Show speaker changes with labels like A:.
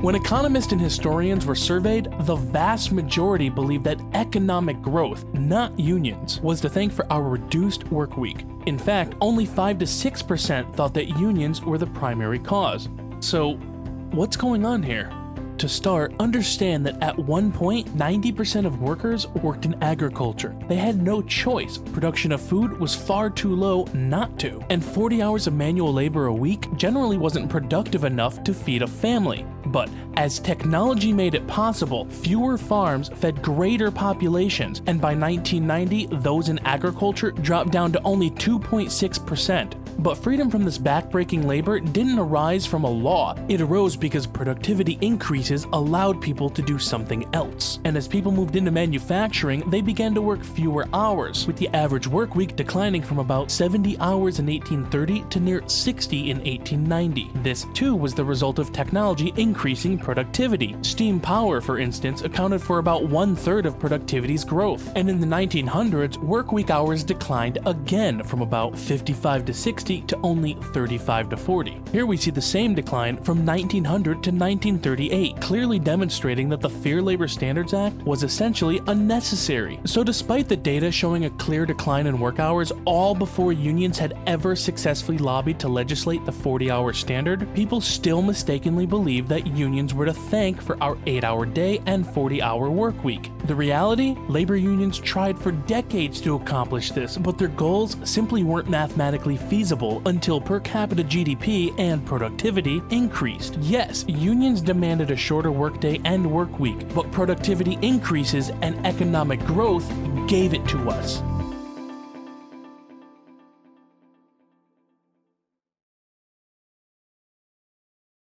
A: When economists and historians were surveyed, the vast majority believed that economic growth, not unions, was to thank for our reduced work week. In fact, only 5 to 6% thought that unions were the primary cause. So, what's going on here? To start, understand that at one point, 90% of workers worked in agriculture. They had no choice. Production of food was far too low not to. And 40 hours of manual labor a week generally wasn't productive enough to feed a family. But as technology made it possible, fewer farms fed greater populations, and by 1990, those in agriculture dropped down to only 2.6%. But freedom from this backbreaking labor didn't arise from a law. It arose because productivity increases allowed people to do something else. And as people moved into manufacturing, they began to work fewer hours, with the average work week declining from about 70 hours in 1830 to near 60 in 1890. This too was the result of technology increasing productivity. Steam power, for instance, accounted for about 1/3 of productivity's growth. And in the 1900s, work week hours declined again from about 55 to 60 to only 35 to 40. Here we see the same decline from 1900 to 1938, clearly demonstrating that the Fair Labor Standards Act was essentially unnecessary. So despite the data showing a clear decline in work hours all before unions had ever successfully lobbied to legislate the 40-hour standard, people still mistakenly believe that unions were to thank for our 8-hour day and 40-hour work week. The reality? Labor unions tried for decades to accomplish this, but their goals simply weren't mathematically feasible until per capita GDP and productivity increased. Yes, unions demanded a shorter workday and work week, but productivity increases and economic growth gave it to us.